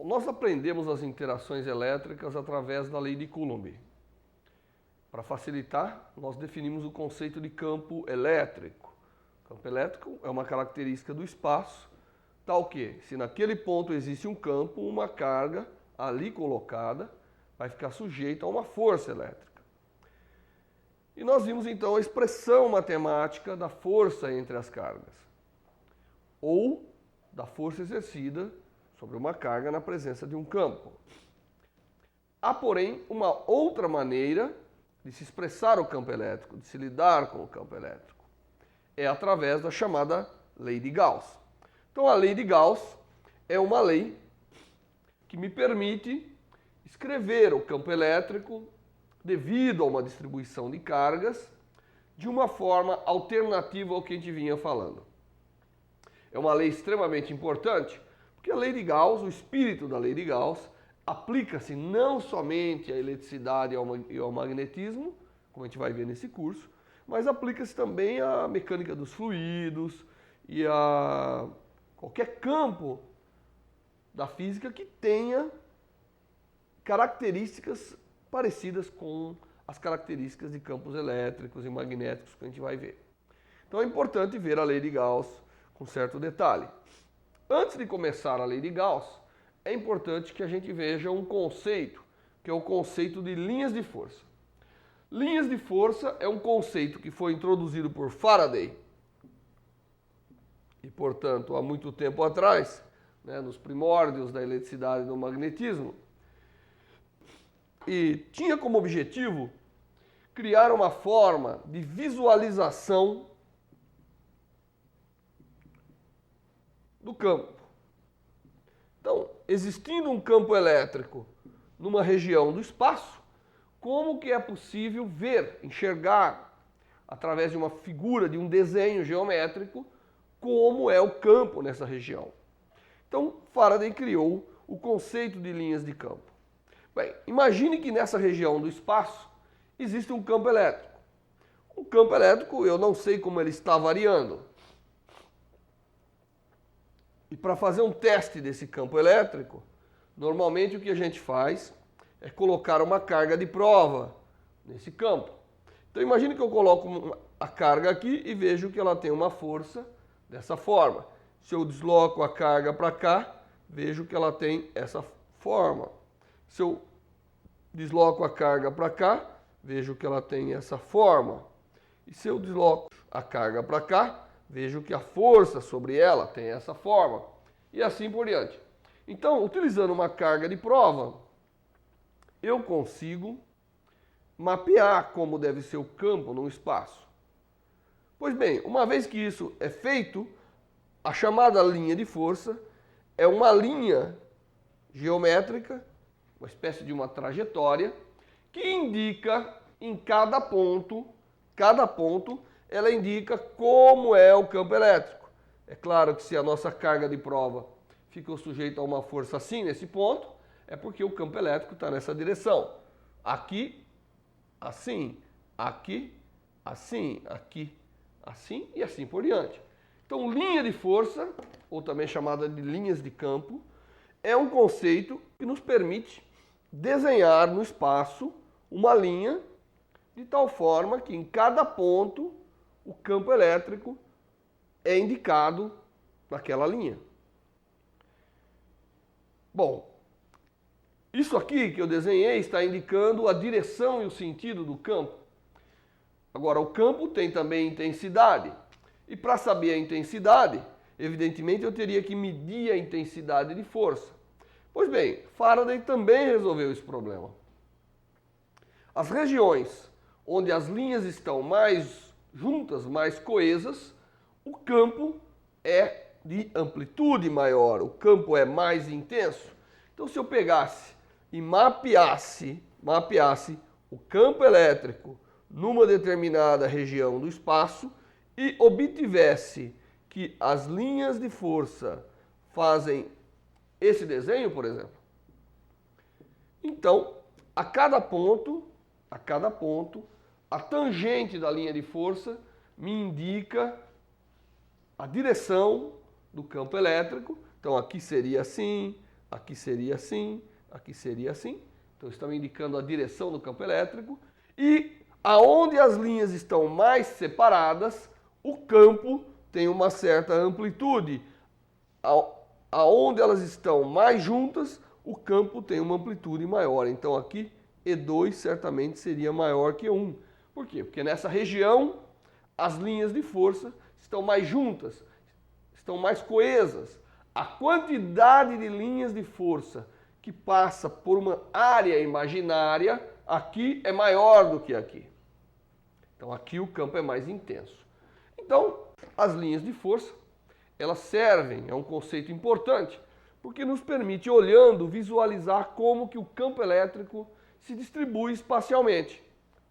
Nós aprendemos as interações elétricas através da lei de Coulomb. Para facilitar, nós definimos o conceito de campo elétrico. O campo elétrico é uma característica do espaço, tal que, se naquele ponto existe um campo, uma carga ali colocada vai ficar sujeita a uma força elétrica. E nós vimos então a expressão matemática da força entre as cargas, ou da força exercida sobre uma carga na presença de um campo. Há, porém, uma outra maneira de se expressar o campo elétrico, de se lidar com o campo elétrico. É através da chamada lei de Gauss. Então, a lei de Gauss é uma lei que me permite escrever o campo elétrico devido a uma distribuição de cargas de uma forma alternativa ao que a gente vinha falando. É uma lei extremamente importante, porque a lei de Gauss, o espírito da lei de Gauss, aplica-se não somente à eletricidade e ao magnetismo, como a gente vai ver nesse curso, mas aplica-se também à mecânica dos fluidos e a qualquer campo da física que tenha características parecidas com as características de campos elétricos e magnéticos que a gente vai ver. Então é importante ver a lei de Gauss com certo detalhe. Antes de começar a lei de Gauss, é importante que a gente veja um conceito, que é o conceito de linhas de força. Linhas de força é um conceito que foi introduzido por Faraday e, portanto, há muito tempo atrás, nos primórdios da eletricidade e do magnetismo, e tinha como objetivo criar uma forma de visualização do campo. Então, existindo um campo elétrico numa região do espaço, como que é possível ver, enxergar, através de uma figura, de um desenho geométrico, como é o campo nessa região? Então, Faraday criou o conceito de linhas de campo. Bem, imagine que nessa região do espaço existe um campo elétrico. O campo elétrico, eu não sei como ele está variando. E para fazer um teste desse campo elétrico, normalmente o que a gente faz é colocar uma carga de prova nesse campo. Então imagine que eu coloco a carga aqui e vejo que ela tem uma força dessa forma. Se eu desloco a carga para cá, vejo que ela tem essa forma. Se eu desloco a carga para cá, vejo que ela tem essa forma. E se eu desloco a carga para cá, vejo que a força sobre ela tem essa forma. E assim por diante. Então, utilizando uma carga de prova, eu consigo mapear como deve ser o campo no espaço. Pois bem, uma vez que isso é feito, a chamada linha de força é uma linha geométrica, uma espécie de uma trajetória, que indica em cada ponto, ela indica como é o campo elétrico. É claro que se a nossa carga de prova ficou sujeita a uma força assim nesse ponto, é porque o campo elétrico está nessa direção. Aqui, assim, aqui, assim, aqui, assim e assim por diante. Então, linha de força, ou também chamada de linhas de campo, é um conceito que nos permite desenhar no espaço uma linha de tal forma que em cada ponto o campo elétrico é indicado naquela linha. Bom, isso aqui que eu desenhei está indicando a direção e o sentido do campo. Agora, o campo tem também intensidade. E para saber a intensidade, evidentemente eu teria que medir a intensidade de força. Pois bem, Faraday também resolveu esse problema. As regiões onde as linhas estão mais juntas, mais coesas, o campo é de amplitude maior, o campo é mais intenso. Então, se eu pegasse e mapeasse o campo elétrico numa determinada região do espaço e obtivesse que as linhas de força fazem esse desenho, por exemplo, então, a cada ponto, a tangente da linha de força me indica a direção do campo elétrico. Então aqui seria assim, aqui seria assim, aqui seria assim. Então estamos indicando a direção do campo elétrico. E aonde as linhas estão mais separadas, o campo tem uma certa amplitude. Aonde elas estão mais juntas, o campo tem uma amplitude maior. Então aqui E2 certamente seria maior que 1. Por quê? Porque nessa região as linhas de força estão mais juntas, estão mais coesas. A quantidade de linhas de força que passa por uma área imaginária aqui é maior do que aqui. Então aqui o campo é mais intenso. Então as linhas de força, elas servem, é um conceito importante, porque nos permite, olhando, visualizar como que o campo elétrico se distribui espacialmente.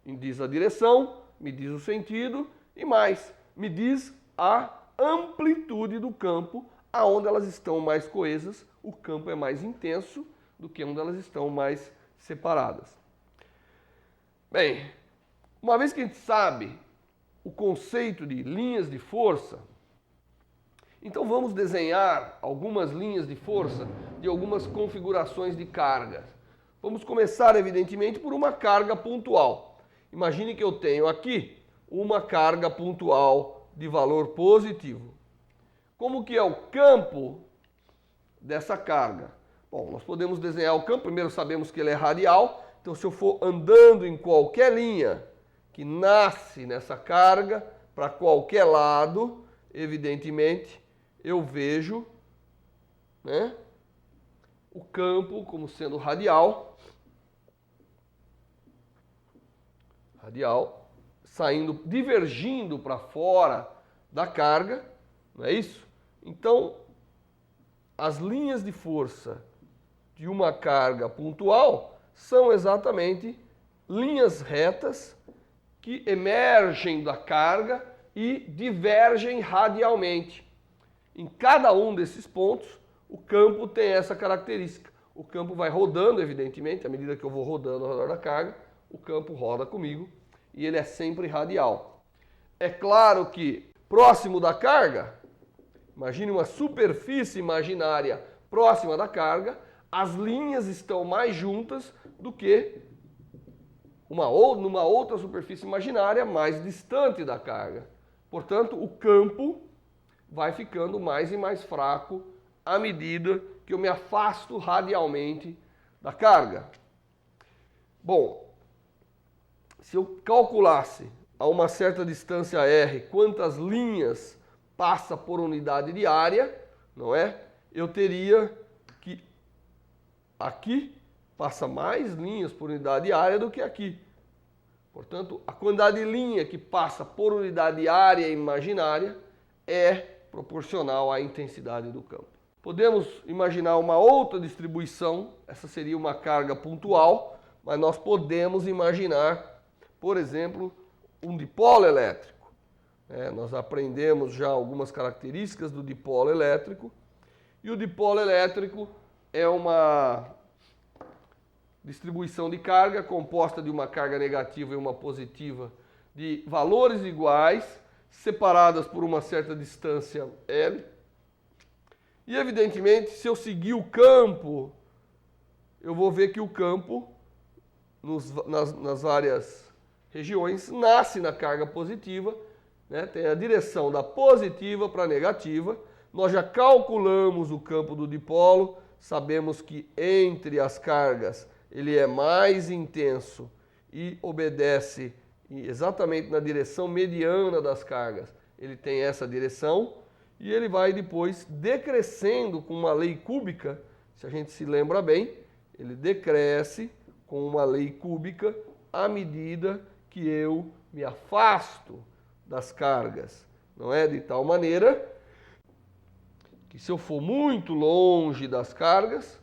Me diz a direção, me diz o sentido e mais, me diz a amplitude do campo. Aonde elas estão mais coesas, o campo é mais intenso do que onde elas estão mais separadas. Bem, uma vez que a gente sabe o conceito de linhas de força, então vamos desenhar algumas linhas de força de algumas configurações de cargas. Vamos começar, evidentemente, por uma carga pontual. Imagine que eu tenho aqui uma carga pontual de valor positivo. Como que é o campo dessa carga? Bom, nós podemos desenhar o campo, primeiro sabemos que ele é radial, então se eu for andando em qualquer linha que nasce nessa carga, para qualquer lado, evidentemente, eu vejo, né, o campo como sendo radial, saindo, divergindo para fora da carga, não é isso? Então, as linhas de força de uma carga pontual são exatamente linhas retas que emergem da carga e divergem radialmente. Em cada um desses pontos, o campo tem essa característica. O campo vai rodando, evidentemente, à medida que eu vou rodando ao redor da carga, o campo roda comigo e ele é sempre radial. É claro que próximo da carga, imagine uma superfície imaginária próxima da carga, as linhas estão mais juntas do que numa outra superfície imaginária mais distante da carga. Portanto, o campo vai ficando mais e mais fraco à medida que eu me afasto radialmente da carga. Bom, se eu calculasse a uma certa distância r quantas linhas passa por unidade de área, não é? Eu teria que aqui passa mais linhas por unidade de área do que aqui. Portanto, a quantidade de linha que passa por unidade de área imaginária é proporcional à intensidade do campo. Podemos imaginar uma outra distribuição, essa seria uma carga pontual, mas nós podemos imaginar, por exemplo, um dipolo elétrico. Nós aprendemos já algumas características do dipolo elétrico, e o dipolo elétrico é uma distribuição de carga composta de uma carga negativa e uma positiva de valores iguais, separadas por uma certa distância L. E evidentemente, se eu seguir o campo, eu vou ver que o campo, nas várias regiões, nasce na carga positiva, né? Tem a direção da positiva para a negativa. Nós já calculamos o campo do dipolo, sabemos que entre as cargas ele é mais intenso e obedece exatamente na direção mediana das cargas. Ele tem essa direção e ele vai depois decrescendo com uma lei cúbica, se a gente se lembra bem, ele decresce com uma lei cúbica à medida que eu me afasto das cargas, não é? De tal maneira que se eu for muito longe das cargas,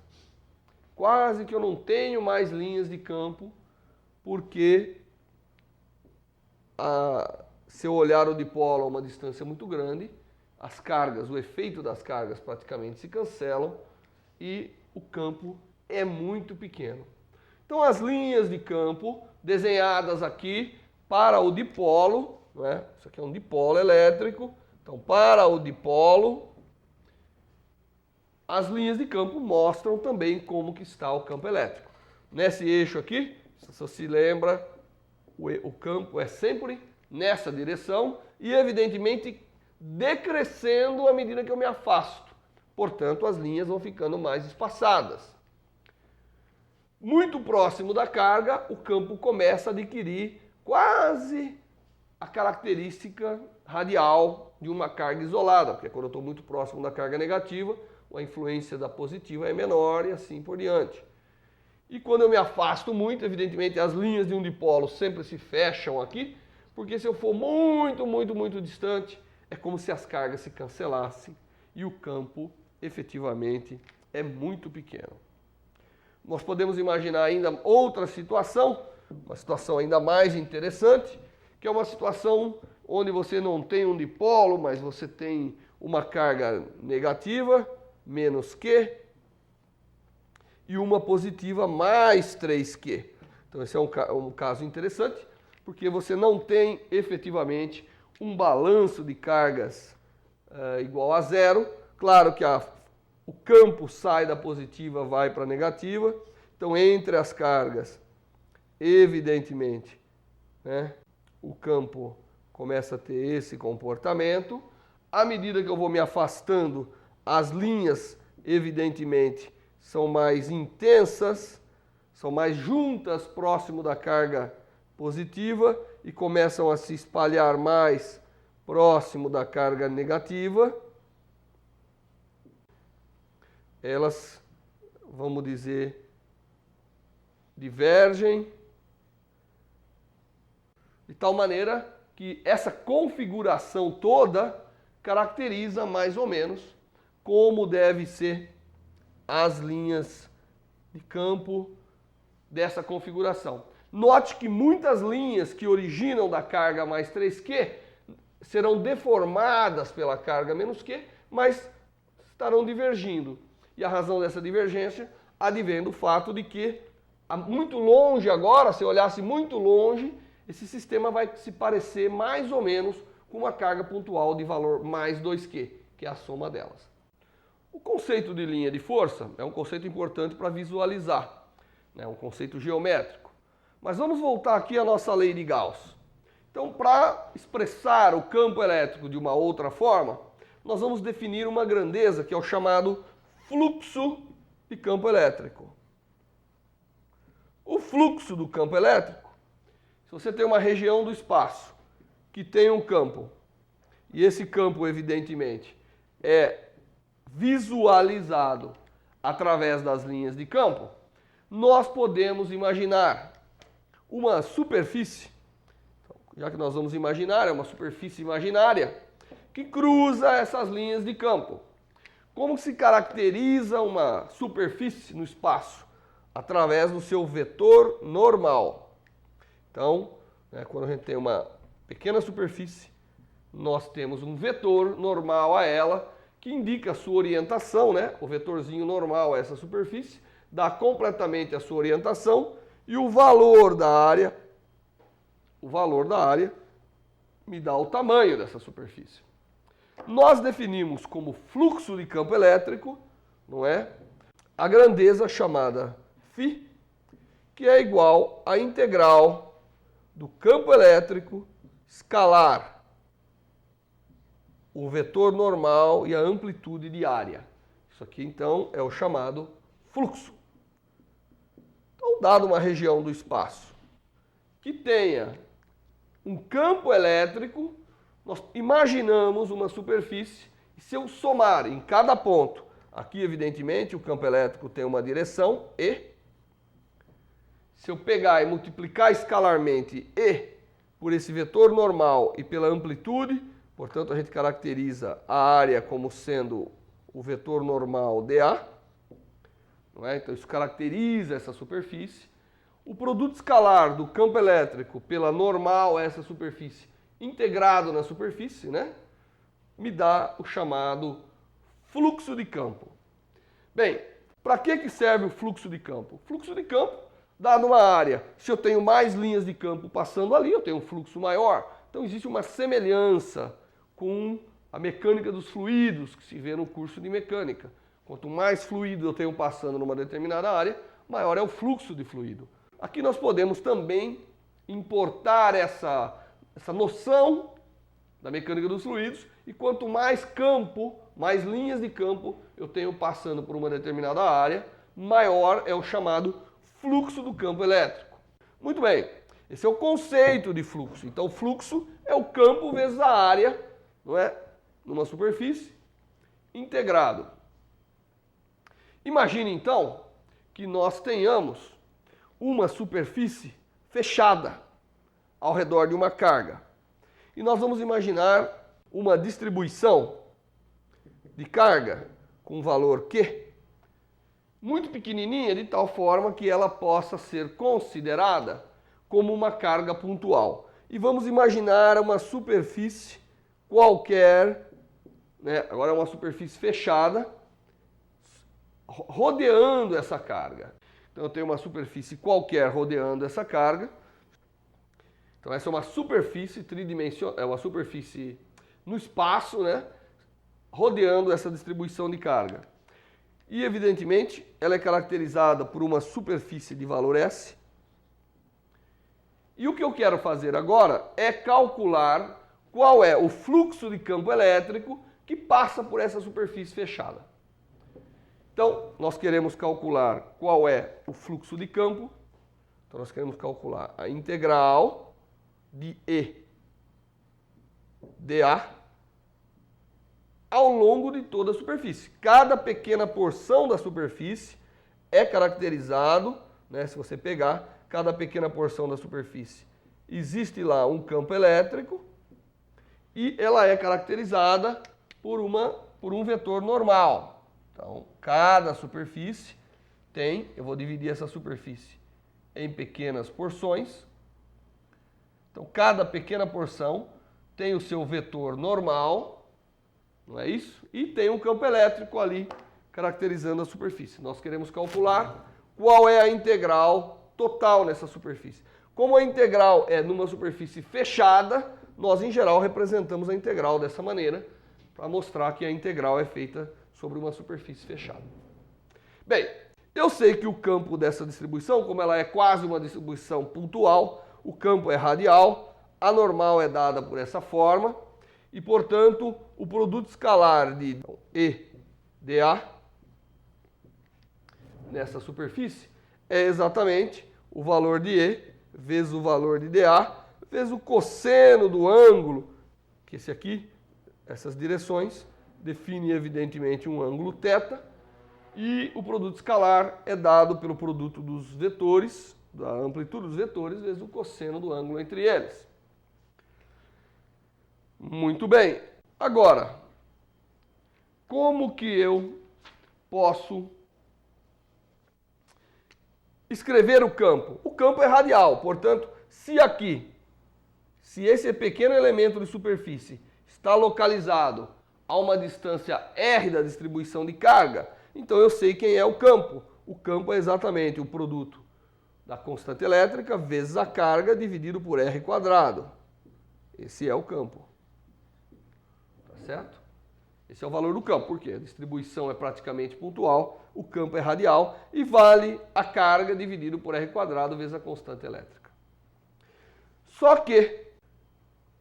quase que eu não tenho mais linhas de campo, porque se eu olhar o dipolo a uma distância muito grande, as cargas, o efeito das cargas praticamente se cancelam e o campo é muito pequeno. Então as linhas de campo desenhadas aqui para o dipolo, não é? Isso aqui é um dipolo elétrico, então para o dipolo, as linhas de campo mostram também como que está o campo elétrico. Nesse eixo aqui, se você se lembra, o campo é sempre nessa direção e, evidentemente, decrescendo à medida que eu me afasto. Portanto, as linhas vão ficando mais espaçadas. Muito próximo da carga, o campo começa a adquirir quase a característica radial de uma carga isolada, porque quando eu estou muito próximo da carga negativa, a influência da positiva é menor e assim por diante. E quando eu me afasto muito, evidentemente as linhas de um dipolo sempre se fecham aqui, porque se eu for muito distante, é como se as cargas se cancelassem e o campo efetivamente é muito pequeno. Nós podemos imaginar ainda outra situação, uma situação ainda mais interessante, que é uma situação onde você não tem um dipolo, mas você tem uma carga negativa, menos Q, e uma positiva mais 3Q. Então esse é um caso interessante, porque você não tem efetivamente um balanço de cargas igual a zero. Claro que o campo sai da positiva, vai para a negativa. Então entre as cargas, evidentemente, né, o campo começa a ter esse comportamento. À medida que eu vou me afastando, as linhas, evidentemente, são mais intensas, são mais juntas próximo da carga positiva e começam a se espalhar mais próximo da carga negativa. Elas, vamos dizer, divergem de tal maneira que essa configuração toda caracteriza mais ou menos como deve ser as linhas de campo dessa configuração. Note que muitas linhas que originam da carga mais 3Q serão deformadas pela carga menos Q, mas estarão divergindo. E a razão dessa divergência advém do fato de que, muito longe agora, se eu olhasse muito longe, esse sistema vai se parecer mais ou menos com uma carga pontual de valor mais 2Q, que é a soma delas. O conceito de linha de força é um conceito importante para visualizar, é um conceito geométrico. Mas vamos voltar aqui à nossa lei de Gauss. Então, para expressar o campo elétrico de uma outra forma, nós vamos definir uma grandeza que é o chamado fluxo de campo elétrico. O fluxo do campo elétrico, se você tem uma região do espaço que tem um campo, e esse campo, evidentemente, é visualizado através das linhas de campo, nós podemos imaginar uma superfície, já que nós vamos imaginar, é uma superfície imaginária, que cruza essas linhas de campo. Como se caracteriza uma superfície no espaço? Através do seu vetor normal. Então, quando a gente tem uma pequena superfície, nós temos um vetor normal a ela, que indica a sua orientação, o vetorzinho normal a essa superfície, dá completamente a sua orientação, e o valor da área me dá o tamanho dessa superfície. Nós definimos como fluxo de campo elétrico, a grandeza chamada φ, que é igual à integral do campo elétrico escalar o vetor normal e a amplitude de área. Isso aqui, então, é o chamado fluxo. Então, dado uma região do espaço que tenha um campo elétrico, nós imaginamos uma superfície, e se eu somar em cada ponto, aqui, evidentemente, o campo elétrico tem uma direção, E. Se eu pegar e multiplicar escalarmente E por esse vetor normal e pela amplitude, portanto, a gente caracteriza a área como sendo o vetor normal dA. Então, isso caracteriza essa superfície. O produto escalar do campo elétrico pela normal, essa superfície, integrado na superfície, me dá o chamado fluxo de campo. Bem, para que serve o fluxo de campo? O fluxo de campo, dado uma área, se eu tenho mais linhas de campo passando ali, eu tenho um fluxo maior. Então existe uma semelhança com a mecânica dos fluidos que se vê no curso de mecânica. Quanto mais fluido eu tenho passando numa determinada área, maior é o fluxo de fluido. Aqui nós podemos também importar essa noção da mecânica dos fluidos, e quanto mais campo, mais linhas de campo eu tenho passando por uma determinada área, maior é o chamado fluxo do campo elétrico. Muito bem, esse é o conceito de fluxo. Então, fluxo é o campo vezes a área, não é? Numa superfície, integrado. Imagine então que nós tenhamos uma superfície fechada ao redor de uma carga. E nós vamos imaginar uma distribuição de carga com valor Q muito pequenininha, de tal forma que ela possa ser considerada como uma carga pontual. E vamos imaginar uma superfície qualquer, né? Agora é uma superfície fechada, rodeando essa carga. Então eu tenho uma superfície qualquer rodeando essa carga. Então essa é uma superfície tridimensional, é uma superfície no espaço, né? Rodeando essa distribuição de carga. E evidentemente ela é caracterizada por uma superfície de valor S. E o que eu quero fazer agora é calcular qual é o fluxo de campo elétrico que passa por essa superfície fechada. Então, nós queremos calcular qual é o fluxo de campo. Então, nós queremos calcular a integral de E dA ao longo de toda a superfície. Cada pequena porção da superfície é caracterizado, né, se você pegar cada pequena porção da superfície, existe lá um campo elétrico e ela é caracterizada por um vetor normal. Então, cada superfície tem, eu vou dividir essa superfície em pequenas porções. Então, cada pequena porção tem o seu vetor normal, não é isso? E tem um campo elétrico ali caracterizando a superfície. Nós queremos calcular qual é a integral total nessa superfície. Como a integral é numa superfície fechada, nós em geral representamos a integral dessa maneira, para mostrar que a integral é feita sobre uma superfície fechada. Bem, eu sei que o campo dessa distribuição, como ela é quase uma distribuição pontual, o campo é radial, a normal é dada por essa forma, e portanto o produto escalar de E dA nessa superfície é exatamente o valor de E vezes o valor de dA vezes o cosseno do ângulo, que esse aqui, essas direções, define evidentemente um ângulo θ, e o produto escalar é dado pelo produto dos vetores, da amplitude dos vetores, vezes o cosseno do ângulo entre eles. Muito bem. Agora, como que eu posso escrever o campo? O campo é radial, portanto, se esse pequeno elemento de superfície está localizado a uma distância R da distribuição de carga, então eu sei quem é o campo. O campo é exatamente o produto da constante elétrica vezes a carga dividido por R quadrado. Esse é o campo. Tá certo? Esse é o valor do campo, porque a distribuição é praticamente pontual, o campo é radial e vale a carga dividido por R quadrado vezes a constante elétrica. Só que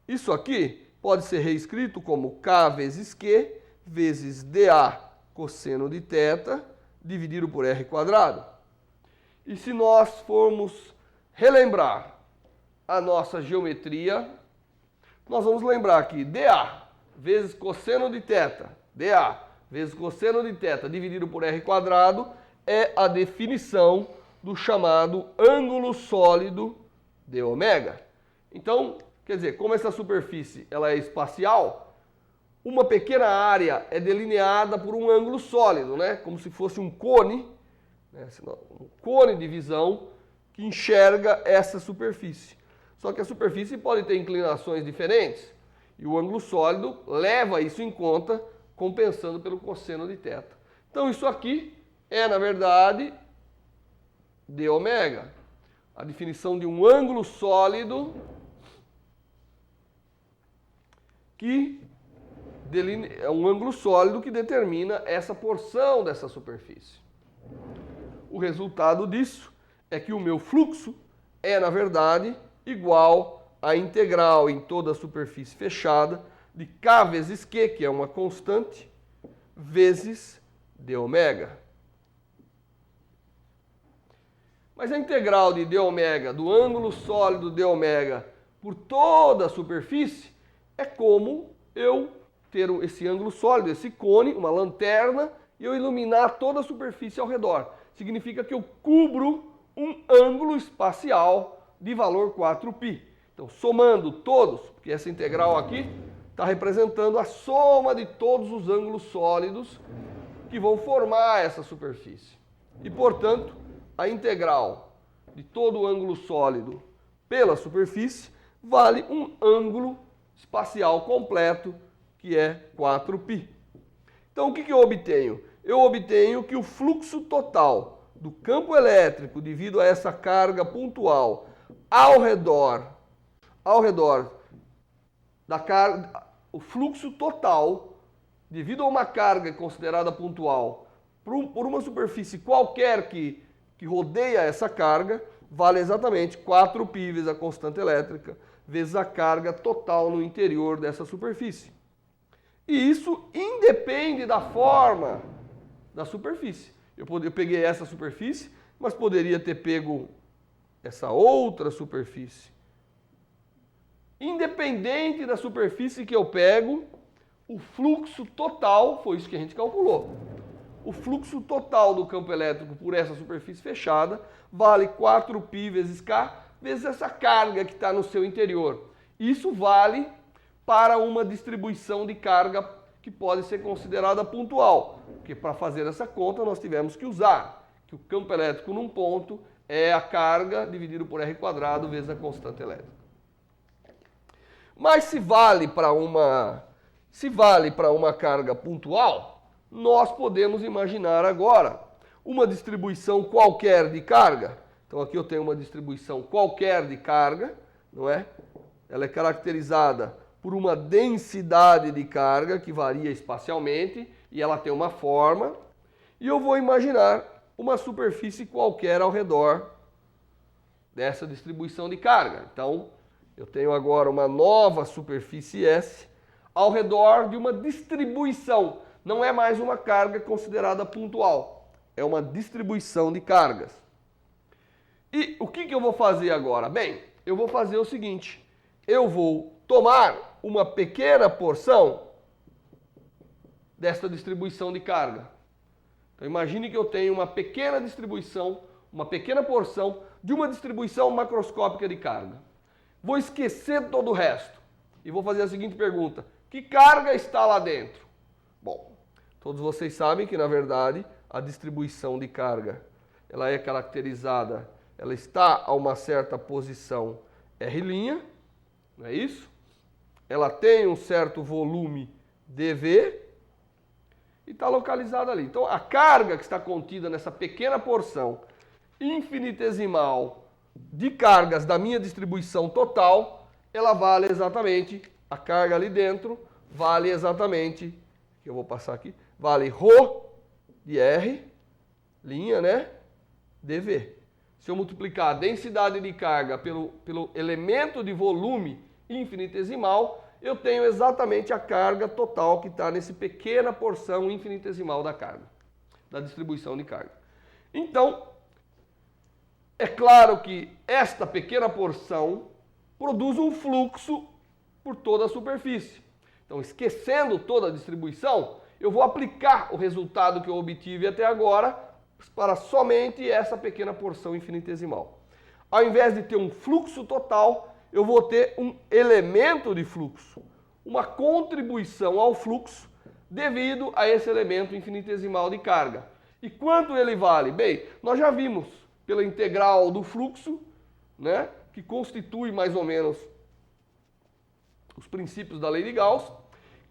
isso aqui pode ser reescrito como K vezes Q vezes dA cosseno de θ dividido por R quadrado. E se nós formos relembrar a nossa geometria, nós vamos lembrar que dA vezes cosseno de θ, dA vezes cosseno de θ dividido por R quadrado é a definição do chamado ângulo sólido de ômega. Então, quer dizer, como essa superfície ela é espacial, uma pequena área é delineada por um ângulo sólido, né? Como se fosse um cone, né? Um cone de visão que enxerga essa superfície. Só que a superfície pode ter inclinações diferentes e o ângulo sólido leva isso em conta, compensando pelo cosseno de θ. Então isso aqui é, na verdade, d ômega, a definição de um ângulo sólido que é um ângulo sólido que determina essa porção dessa superfície. O resultado disso é que o meu fluxo é, na verdade, igual à integral em toda a superfície fechada de K vezes Q, que é uma constante, vezes dω. Mas a integral de dω, do ângulo sólido dω, por toda a superfície, é como eu ter esse ângulo sólido, esse cone, uma lanterna, e eu iluminar toda a superfície ao redor. Significa que eu cubro um ângulo espacial de valor 4π. Então, somando todos, porque essa integral aqui está representando a soma de todos os ângulos sólidos que vão formar essa superfície. E, portanto, a integral de todo o ângulo sólido pela superfície vale um ângulo espacial completo, que é 4π. Então, o que eu obtenho? Eu obtenho que o fluxo total do campo elétrico devido a essa carga pontual ao redor da carga, o fluxo total devido a uma carga considerada pontual por uma superfície qualquer que rodeia essa carga, vale exatamente 4π vezes a constante elétrica, vezes a carga total no interior dessa superfície. E isso independe da forma da superfície. Eu peguei essa superfície, mas poderia ter pego essa outra superfície. Independente da superfície que eu pego, o fluxo total, foi isso que a gente calculou. O fluxo total do campo elétrico por essa superfície fechada vale 4π vezes K, vezes essa carga que está no seu interior. Isso vale para uma distribuição de carga que pode ser considerada pontual, porque para fazer essa conta nós tivemos que usar que o campo elétrico num ponto é a carga dividido por R² vezes a constante elétrica. Mas se vale para uma carga pontual, nós podemos imaginar agora uma distribuição qualquer de carga. Então aqui eu tenho uma distribuição qualquer de carga, não é? Ela é caracterizada por uma densidade de carga que varia espacialmente e ela tem uma forma. E eu vou imaginar uma superfície qualquer ao redor dessa distribuição de carga. Então, eu tenho agora uma nova superfície S ao redor de uma distribuição. Não é mais uma carga considerada pontual, é uma distribuição de cargas. E o que eu vou fazer agora? Bem, eu vou fazer o seguinte, eu vou tomar uma pequena porção desta distribuição de carga. Então imagine que eu tenho uma pequena distribuição, uma pequena porção de uma distribuição macroscópica de carga. Vou esquecer todo o resto e vou fazer a seguinte pergunta: que carga está lá dentro? Bom, todos vocês sabem que na verdade a distribuição de carga ela é caracterizada, ela está a uma certa posição R', não é isso? Ela tem um certo volume dV e está localizada ali. Então a carga que está contida nessa pequena porção infinitesimal de cargas da minha distribuição total, ela vale exatamente, a carga ali dentro vale exatamente, que eu vou passar aqui, vale ρ de R, né, dV. Se eu multiplicar a densidade de carga pelo elemento de volume infinitesimal, eu tenho exatamente a carga total que está nessa pequena porção infinitesimal da carga, da distribuição de carga. Então, é claro que esta pequena porção produz um fluxo por toda a superfície. Então, esquecendo toda a distribuição, eu vou aplicar o resultado que eu obtive até agora para somente essa pequena porção infinitesimal. Ao invés de ter um fluxo total, eu vou ter um elemento de fluxo, uma contribuição ao fluxo devido a esse elemento infinitesimal de carga. E quanto ele vale? Bem, nós já vimos pela integral do fluxo, né, que constitui mais ou menos os princípios da lei de Gauss,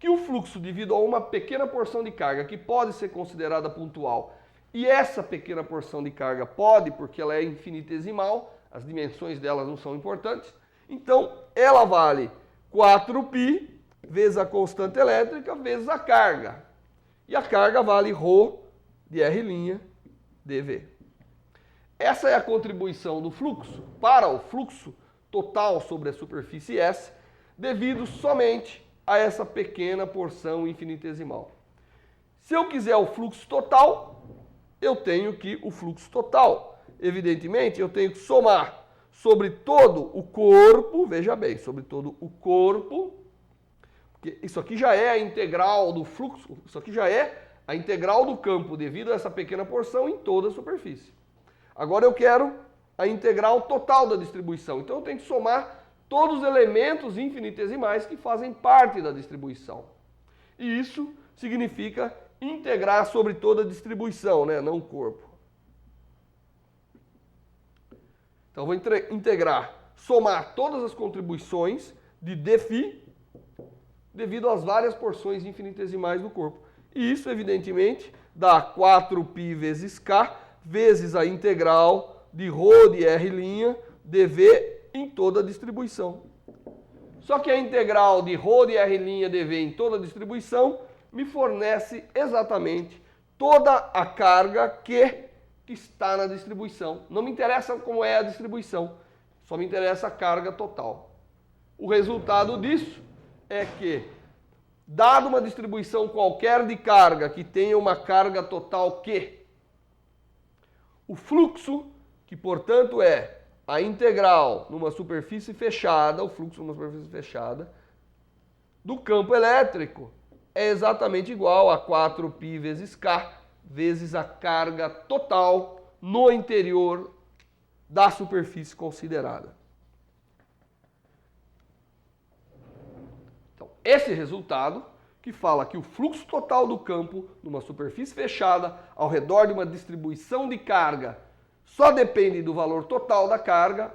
que o fluxo devido a uma pequena porção de carga que pode ser considerada pontual, e essa pequena porção de carga pode, porque ela é infinitesimal, as dimensões dela não são importantes, então ela vale 4π vezes a constante elétrica, vezes a carga. E a carga vale ρ de R' dV. Essa é a contribuição do fluxo para o fluxo total sobre a superfície S, devido somente a essa pequena porção infinitesimal. Se eu quiser o fluxo total, eu tenho que o fluxo total. Evidentemente, eu tenho que somar sobre todo o corpo, veja bem, sobre todo o corpo, porque isso aqui já é a integral do fluxo, isso aqui já é a integral do campo devido a essa pequena porção em toda a superfície. Agora eu quero a integral total da distribuição, então eu tenho que somar todos os elementos infinitesimais que fazem parte da distribuição. E isso significa integrar sobre toda a distribuição, né? Não o corpo. Então, vou integrar, somar todas as contribuições de dφ devido às várias porções infinitesimais do corpo. E isso, evidentemente, dá 4π vezes k vezes a integral de ρ de R' dV em toda a distribuição. Só que a integral de ρ de R' dV em toda a distribuição me fornece exatamente toda a carga que está na distribuição. Não me interessa como é a distribuição, só me interessa a carga total. O resultado disso é que, dado uma distribuição qualquer de carga que tenha uma carga total Q, o fluxo, que portanto é a integral numa superfície fechada, o fluxo numa superfície fechada, do campo elétrico é exatamente igual a 4π vezes K vezes a carga total no interior da superfície considerada. Então, esse resultado, que fala que o fluxo total do campo numa superfície fechada ao redor de uma distribuição de carga só depende do valor total da carga,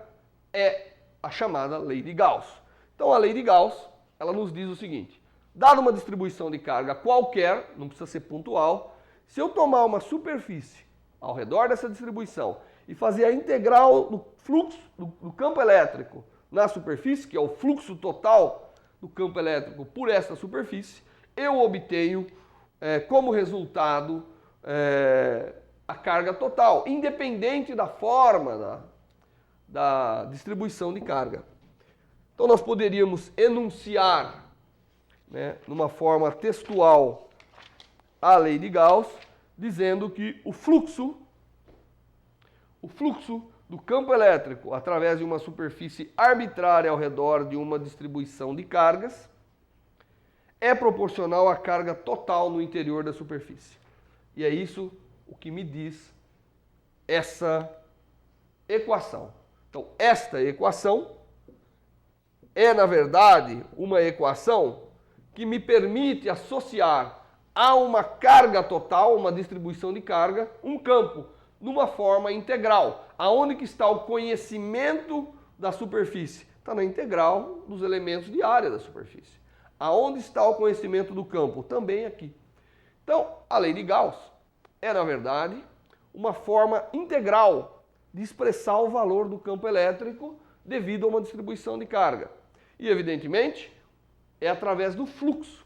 é a chamada lei de Gauss. Então, a lei de Gauss, ela nos diz o seguinte: dada uma distribuição de carga qualquer, não precisa ser pontual, se eu tomar uma superfície ao redor dessa distribuição e fazer a integral do fluxo do campo elétrico na superfície, que é o fluxo total do campo elétrico por essa superfície, eu obtenho como resultado a carga total, independente da forma da distribuição de carga. Então nós poderíamos enunciar, né, numa forma textual, a lei de Gauss, dizendo que o fluxo do campo elétrico através de uma superfície arbitrária ao redor de uma distribuição de cargas é proporcional à carga total no interior da superfície. E é isso o que me diz essa equação. Então, esta equação é, na verdade, uma equação que me permite associar a uma carga total, uma distribuição de carga, um campo, numa forma integral. Aonde que está o conhecimento da superfície? Está na integral dos elementos de área da superfície. Aonde está o conhecimento do campo? Também aqui. Então, a lei de Gauss é, na verdade, uma forma integral de expressar o valor do campo elétrico devido a uma distribuição de carga. E, evidentemente, é através do fluxo.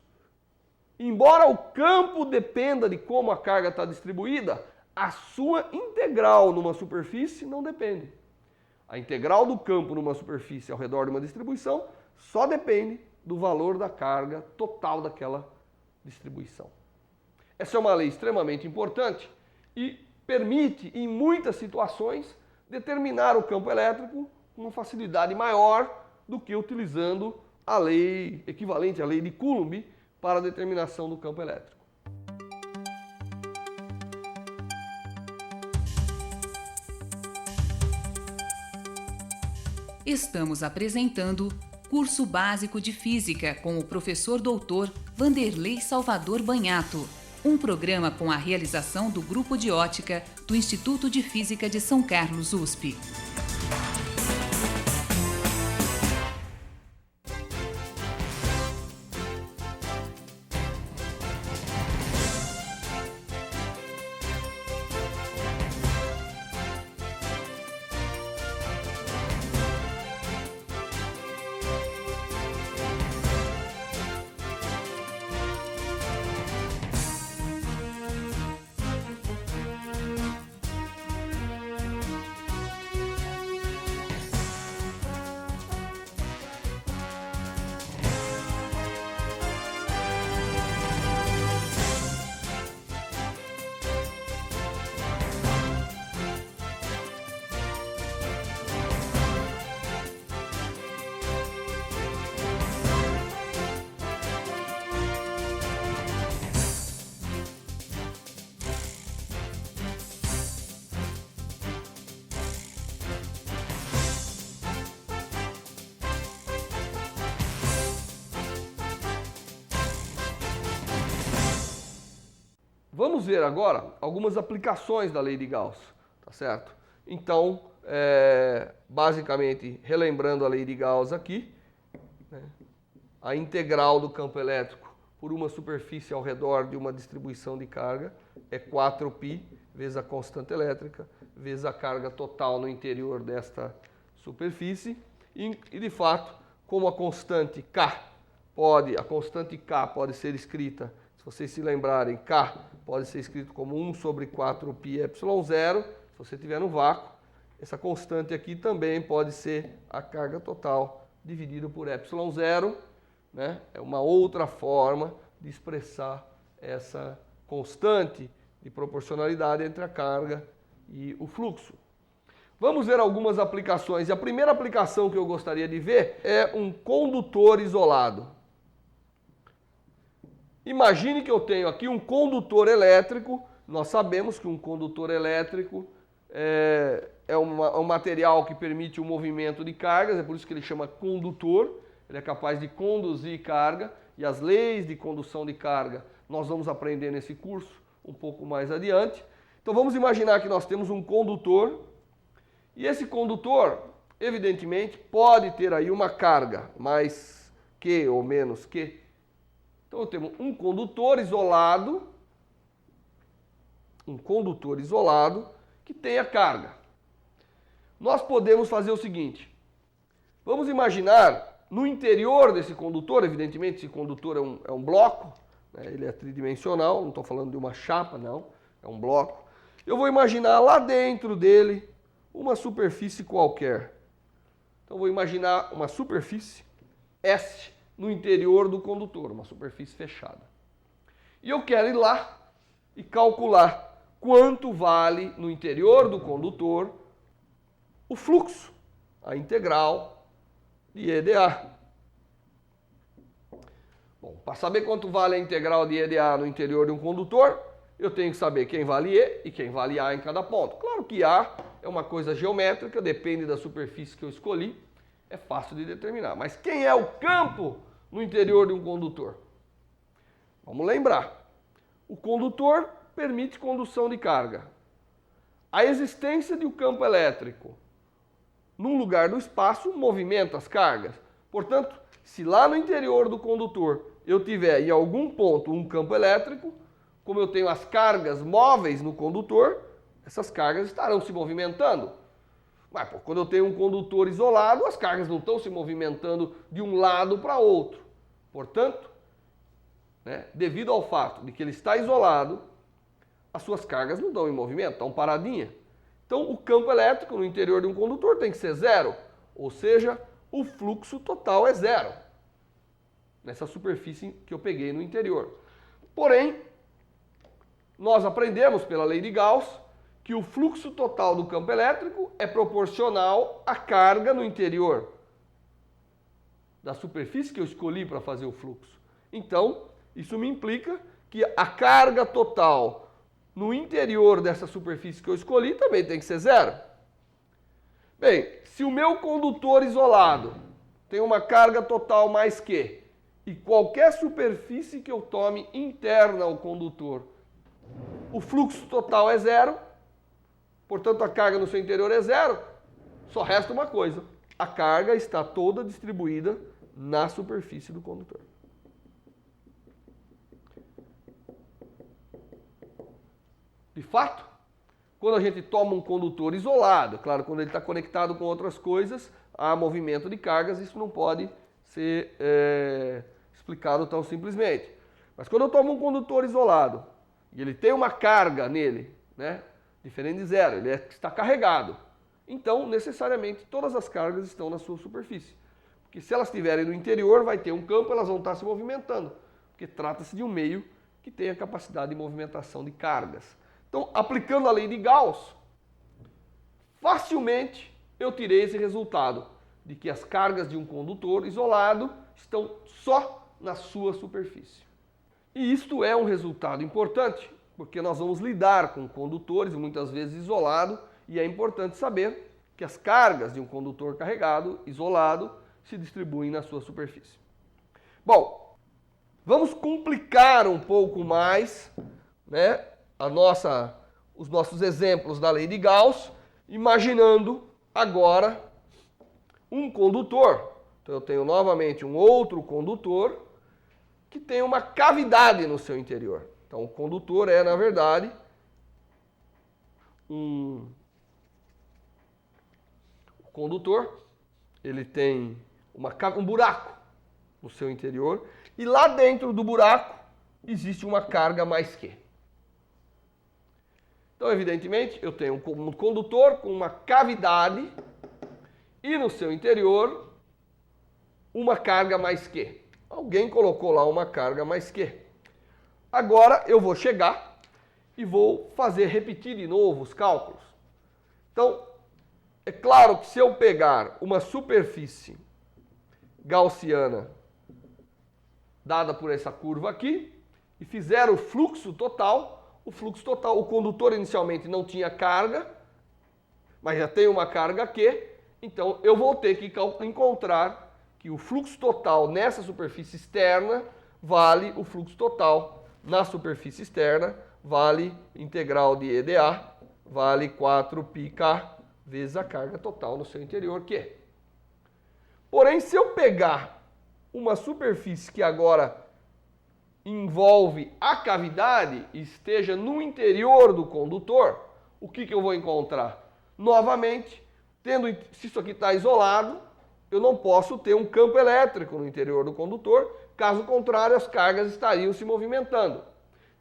Embora o campo dependa de como a carga está distribuída, a sua integral numa superfície não depende. A integral do campo numa superfície ao redor de uma distribuição só depende do valor da carga total daquela distribuição. Essa é uma lei extremamente importante e permite, em muitas situações, determinar o campo elétrico com uma facilidade maior do que utilizando a lei equivalente à lei de Coulomb para a determinação do campo elétrico. Estamos apresentando Curso Básico de Física com o professor doutor Vanderlei Salvador Banhato, um programa com a realização do Grupo de Ótica do Instituto de Física de São Carlos, USP. vamos ver agora algumas aplicações da lei de Gauss, tá certo? Então, basicamente, relembrando a lei de Gauss aqui, né, a integral do campo elétrico por uma superfície ao redor de uma distribuição de carga é 4π vezes a constante elétrica, vezes a carga total no interior desta superfície. E de fato, como a constante K pode ser escrita, se vocês se lembrarem, K pode ser escrito como 1 sobre 4πε0, se você tiver no vácuo. Essa constante aqui também pode ser a carga total dividido por ε0, né? É uma outra forma de expressar essa constante de proporcionalidade entre a carga e o fluxo. Vamos ver algumas aplicações. E a primeira aplicação que eu gostaria de ver é um condutor isolado. Imagine que eu tenho aqui um condutor elétrico. Nós sabemos que um condutor elétrico é um material que permite o movimento de cargas, é por isso que ele chama condutor. Ele é capaz de conduzir carga, e as leis de condução de carga nós vamos aprender nesse curso um pouco mais adiante. Então vamos imaginar que nós temos um condutor, e esse condutor, evidentemente, pode ter aí uma carga mais que ou menos que. Então temos um condutor isolado que tem a carga. Nós podemos fazer o seguinte, vamos imaginar no interior desse condutor, evidentemente esse condutor é um bloco, né, ele é tridimensional, não estou falando de uma chapa, não, é um bloco. Eu vou imaginar lá dentro dele uma superfície qualquer. Então vou imaginar uma superfície S no interior do condutor, uma superfície fechada. E eu quero ir lá e calcular quanto vale no interior do condutor o fluxo, a integral de EdA. Bom, para saber quanto vale a integral de EdA no interior de um condutor, eu tenho que saber quem vale E e quem vale A em cada ponto. Claro que A é uma coisa geométrica, depende da superfície que eu escolhi, é fácil de determinar. Mas quem é o campo no interior de um condutor? Vamos lembrar, o condutor permite condução de carga. A existência de um campo elétrico num lugar do espaço movimenta as cargas. Portanto, se lá no interior do condutor eu tiver em algum ponto um campo elétrico, como eu tenho as cargas móveis no condutor, essas cargas estarão se movimentando. Mas quando eu tenho um condutor isolado, as cargas não estão se movimentando de um lado para outro. Portanto, né, devido ao fato de que ele está isolado, as suas cargas não estão em movimento, estão paradinhas. Então, o campo elétrico no interior de um condutor tem que ser zero, ou seja, o fluxo total é zero nessa superfície que eu peguei no interior. Porém, nós aprendemos pela lei de Gauss que o fluxo total do campo elétrico é proporcional à carga no interior da superfície que eu escolhi para fazer o fluxo. Então, isso me implica que a carga total no interior dessa superfície que eu escolhi também tem que ser zero. Bem, se o meu condutor isolado tem uma carga total mais que, e qualquer superfície que eu tome interna ao condutor, o fluxo total é zero, portanto a carga no seu interior é zero, só resta uma coisa, a carga está toda distribuída na superfície do condutor. De fato, quando a gente toma um condutor isolado, claro, quando ele está conectado com outras coisas, há movimento de cargas, isso não pode ser explicado tão simplesmente. Mas quando eu tomo um condutor isolado, e ele tem uma carga nele, né, diferente de zero, ele está carregado, então, necessariamente, todas as cargas estão na sua superfície. Porque se elas estiverem no interior, vai ter um campo, elas vão estar se movimentando, porque trata-se de um meio que tem a capacidade de movimentação de cargas. Então, aplicando a lei de Gauss, facilmente eu tirei esse resultado de que as cargas de um condutor isolado estão só na sua superfície. E isto é um resultado importante, porque nós vamos lidar com condutores, muitas vezes isolados, e é importante saber que as cargas de um condutor carregado, isolado, se distribuem na sua superfície. Bom, vamos complicar um pouco mais, né, os nossos exemplos da lei de Gauss, imaginando agora um condutor. Então eu tenho novamente um outro condutor que tem uma cavidade no seu interior. Então o condutor é, na verdade, o condutor, ele tem um buraco no seu interior e lá dentro do buraco existe uma carga mais Q. Então, evidentemente, eu tenho um condutor com uma cavidade e no seu interior uma carga mais Q. Alguém colocou lá uma carga mais Q. Agora eu vou chegar e vou repetir de novo os cálculos. Então, é claro que se eu pegar uma superfície gaussiana dada por essa curva aqui e fizer o fluxo total, o condutor inicialmente não tinha carga, mas já tem uma carga Q, então eu vou ter que encontrar que o fluxo total nessa superfície externa vale o fluxo total na superfície externa, vale integral de EdA, vale 4πk vezes a carga total no seu interior, Q. Porém, se eu pegar uma superfície que agora envolve a cavidade e esteja no interior do condutor, o que eu vou encontrar? Novamente, se isso aqui está isolado, eu não posso ter um campo elétrico no interior do condutor, caso contrário, as cargas estariam se movimentando.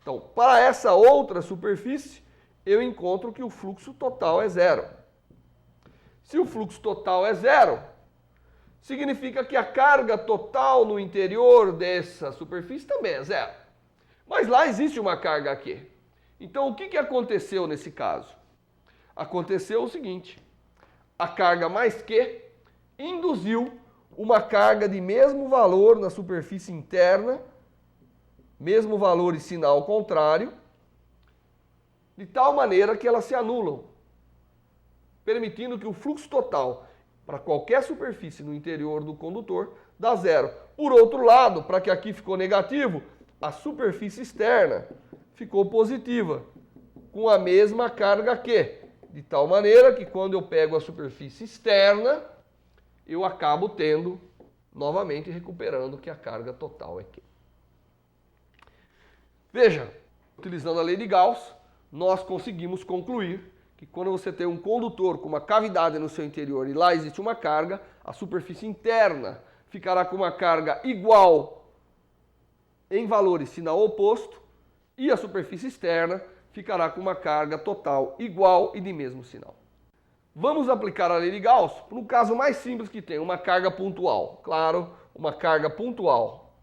Então, para essa outra superfície, eu encontro que o fluxo total é zero. Se o fluxo total é zero, significa que a carga total no interior dessa superfície também é zero. Mas lá existe uma carga aqui. Então, o que aconteceu nesse caso? Aconteceu o seguinte: a carga mais Q induziu uma carga de mesmo valor na superfície interna, mesmo valor e sinal contrário, de tal maneira que elas se anulam, permitindo que o fluxo total para qualquer superfície no interior do condutor dá zero. Por outro lado, para que aqui ficou negativo, a superfície externa ficou positiva, com a mesma carga Q. De tal maneira que quando eu pego a superfície externa, eu acabo tendo, novamente recuperando que a carga total é Q. Veja, utilizando a lei de Gauss, nós conseguimos concluir que quando você tem um condutor com uma cavidade no seu interior e lá existe uma carga, a superfície interna ficará com uma carga igual em valor e sinal oposto e a superfície externa ficará com uma carga total igual e de mesmo sinal. Vamos aplicar a lei de Gauss para um caso mais simples que tem uma carga pontual. Claro, uma carga pontual.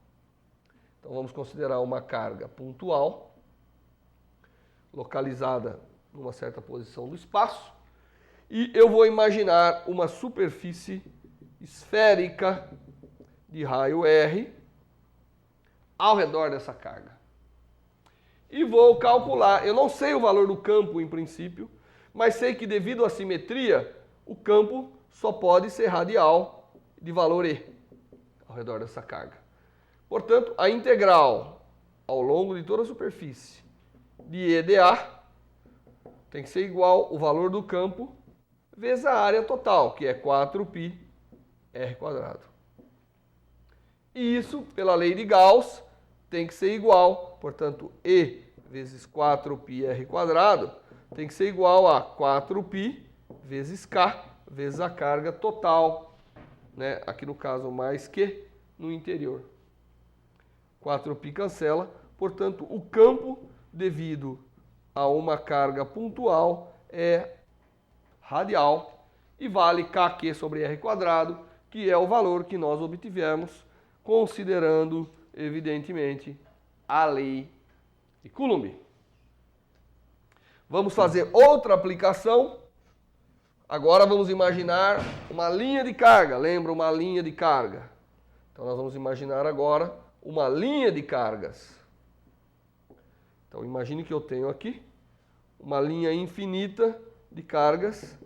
Então vamos considerar uma carga pontual localizada numa certa posição do espaço, e eu vou imaginar uma superfície esférica de raio R ao redor dessa carga. E vou calcular, eu não sei o valor do campo em princípio, mas sei que devido à simetria, o campo só pode ser radial de valor E ao redor dessa carga. Portanto, a integral ao longo de toda a superfície de EdA tem que ser igual o valor do campo vezes a área total, que é 4πr². E isso, pela lei de Gauss, tem que ser igual, portanto, E vezes 4πr² tem que ser igual a 4π vezes K vezes a carga total, né? Aqui no caso mais Q no interior. 4π cancela, portanto, o campo devido a uma carga pontual é radial e vale kq sobre r², que é o valor que nós obtivemos considerando, evidentemente, a lei de Coulomb. Vamos fazer outra aplicação. Agora vamos imaginar uma linha de carga. Lembra uma linha de carga? Então nós vamos imaginar agora uma linha de cargas. Então imagine que eu tenho aqui uma linha infinita de cargas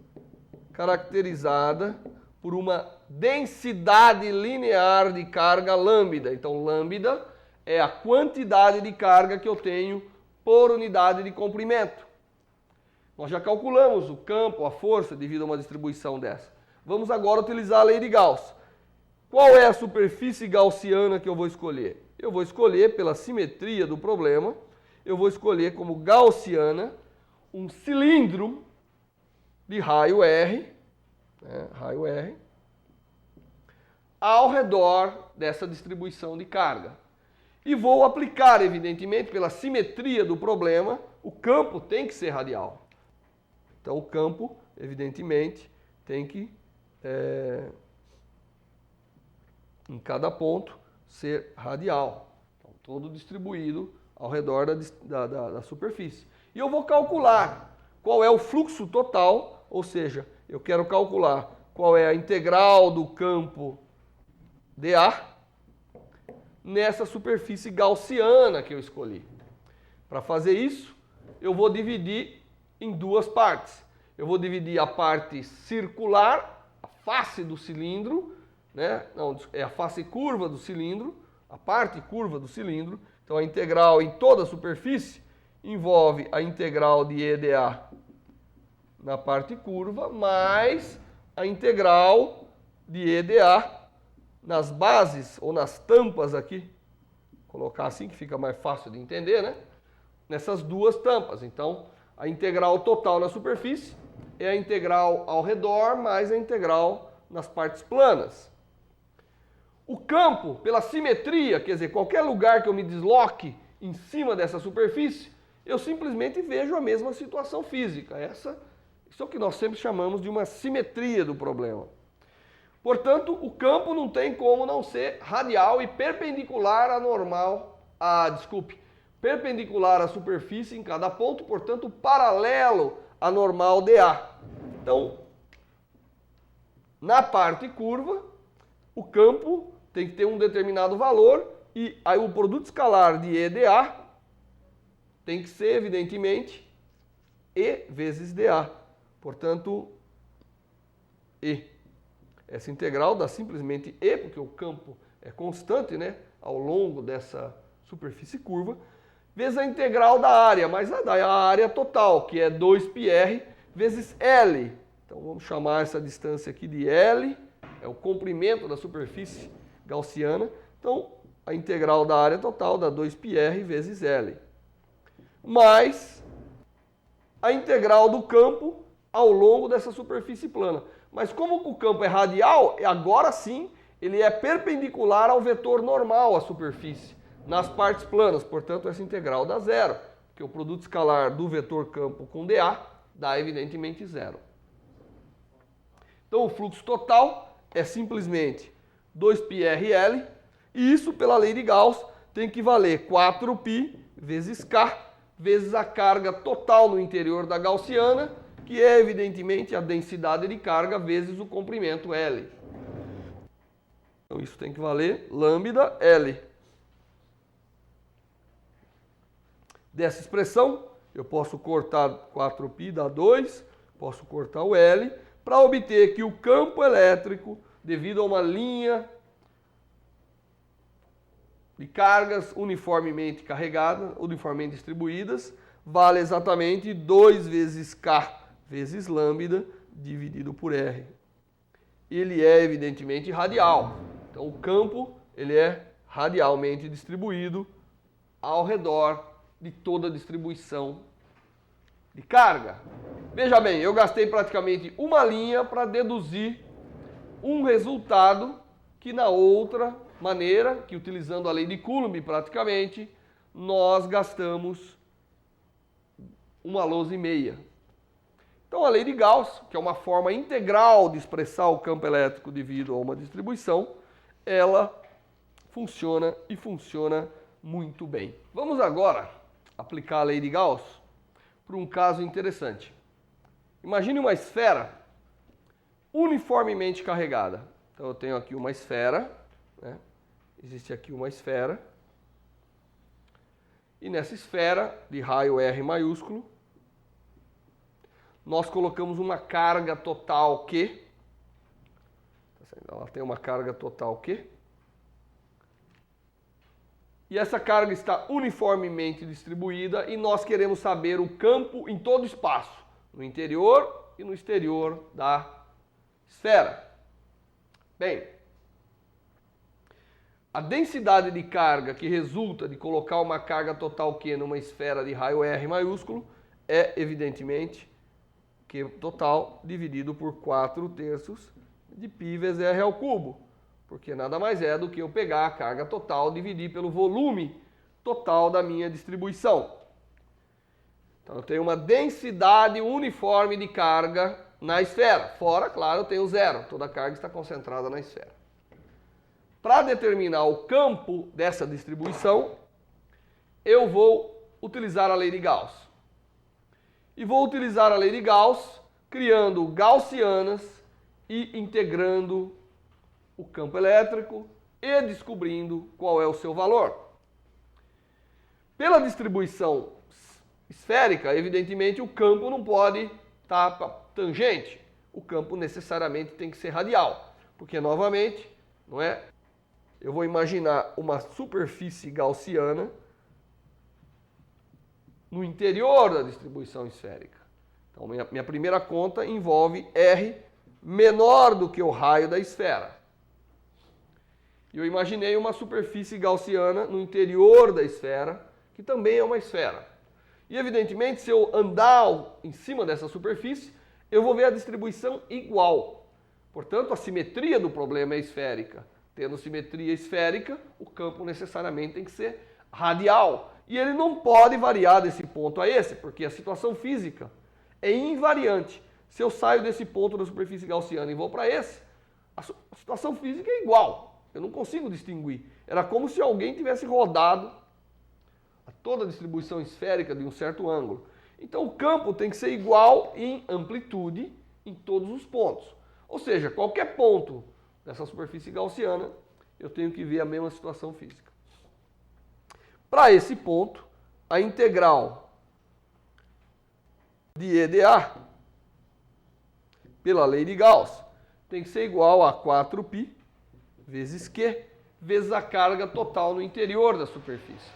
caracterizada por uma densidade linear de carga lambda. Então lambda é a quantidade de carga que eu tenho por unidade de comprimento. Nós já calculamos o campo, a força, devido a uma distribuição dessa. Vamos agora utilizar a lei de Gauss. Qual é a superfície gaussiana que eu vou escolher? Eu vou escolher, pela simetria do problema, eu vou escolher como gaussiana um cilindro de raio R, raio R, ao redor dessa distribuição de carga. E vou aplicar, evidentemente, pela simetria do problema, o campo tem que ser radial. Então, o campo, evidentemente, tem que, em cada ponto, ser radial. Então, todo distribuído ao redor da superfície. E eu vou calcular qual é o fluxo total, ou seja, eu quero calcular qual é a integral do campo dA nessa superfície gaussiana que eu escolhi. Para fazer isso, eu vou dividir em duas partes. Eu vou dividir a parte circular, a face do cilindro, não, é a face curva do cilindro, a parte curva do cilindro. Então a integral em toda a superfície envolve a integral de EdA na parte curva, mais a integral de EdA nas bases ou nas tampas aqui. Vou colocar assim que fica mais fácil de entender, né? Nessas duas tampas. Então, a integral total na superfície é a integral ao redor mais a integral nas partes planas. O campo, pela simetria, quer dizer, qualquer lugar que eu me desloque em cima dessa superfície, eu simplesmente vejo a mesma situação física. Isso é o que nós sempre chamamos de uma simetria do problema. Portanto, o campo não tem como não ser radial e perpendicular perpendicular à superfície em cada ponto, portanto, paralelo à normal dA. Então, na parte curva, o campo tem que ter um determinado valor e aí o produto escalar de EdA tem que ser, evidentemente, E vezes dA. Portanto, E. Essa integral dá simplesmente E, porque o campo é constante, ao longo dessa superfície curva, vezes a integral da área, mas a área total, que é 2πr vezes L. Então vamos chamar essa distância aqui de L, é o comprimento da superfície gaussiana. Então a integral da área total dá 2πr vezes L. Mais a integral do campo ao longo dessa superfície plana. Mas como o campo é radial, agora sim ele é perpendicular ao vetor normal à superfície, nas partes planas. Portanto, essa integral dá zero, porque o produto escalar do vetor campo com dA dá evidentemente zero. Então o fluxo total é simplesmente 2πrL, e isso pela lei de Gauss tem que valer 4π vezes K vezes a carga total no interior da gaussiana, que é evidentemente a densidade de carga vezes o comprimento L. Então isso tem que valer lambda L. Dessa expressão, eu posso cortar 4π, dá 2, posso cortar o L, para obter que o campo elétrico, devido a uma linha de cargas uniformemente carregadas, uniformemente distribuídas, vale exatamente 2 vezes K vezes lambda dividido por R. Ele é evidentemente radial. Então o campo ele é radialmente distribuído ao redor de toda a distribuição de carga. Veja bem, eu gastei praticamente uma linha para deduzir um resultado que na outra maneira, que utilizando a lei de Coulomb praticamente, nós gastamos uma lousa e meia. Então a lei de Gauss, que é uma forma integral de expressar o campo elétrico devido a uma distribuição, ela funciona e funciona muito bem. Vamos agora aplicar a lei de Gauss para um caso interessante. Imagine uma esfera uniformemente carregada. Então eu tenho aqui uma esfera, existe aqui uma esfera, e nessa esfera de raio R maiúsculo, nós colocamos uma carga total Q. Ela tem uma carga total Q. e essa carga está uniformemente distribuída e nós queremos saber o campo em todo o espaço, no interior e no exterior da esfera. Bem, a densidade de carga que resulta de colocar uma carga total Q numa esfera de raio R maiúsculo é, evidentemente, Q total dividido por 4/3 de π vezes R ao cubo, porque nada mais é do que eu pegar a carga total e dividir pelo volume total da minha distribuição. Então eu tenho uma densidade uniforme de carga na esfera. Fora, claro, eu tenho zero. Toda a carga está concentrada na esfera. Para determinar o campo dessa distribuição, eu vou utilizar a lei de Gauss. E vou utilizar a lei de Gauss criando gaussianas e integrando o campo elétrico e descobrindo qual é o seu valor. Pela distribuição esférica, evidentemente, o campo não pode estar tangente. O campo necessariamente tem que ser radial, porque, novamente, não é? Eu vou imaginar uma superfície gaussiana no interior da distribuição esférica. Então, minha primeira conta envolve R menor do que o raio da esfera. E eu imaginei uma superfície gaussiana no interior da esfera, que também é uma esfera. E, evidentemente, se eu andar em cima dessa superfície, eu vou ver a distribuição igual. Portanto, a simetria do problema é esférica. Tendo simetria esférica, o campo necessariamente tem que ser radial. E ele não pode variar desse ponto a esse, porque a situação física é invariante. Se eu saio desse ponto da superfície gaussiana e vou para esse, a situação física é igual. Eu não consigo distinguir. Era como se alguém tivesse rodado a toda a distribuição esférica de um certo ângulo. Então o campo tem que ser igual em amplitude em todos os pontos. Ou seja, qualquer ponto dessa superfície gaussiana, eu tenho que ver a mesma situação física. Para esse ponto, a integral de E de A, pela lei de Gauss, tem que ser igual a 4π vezes Q, vezes a carga total no interior da superfície.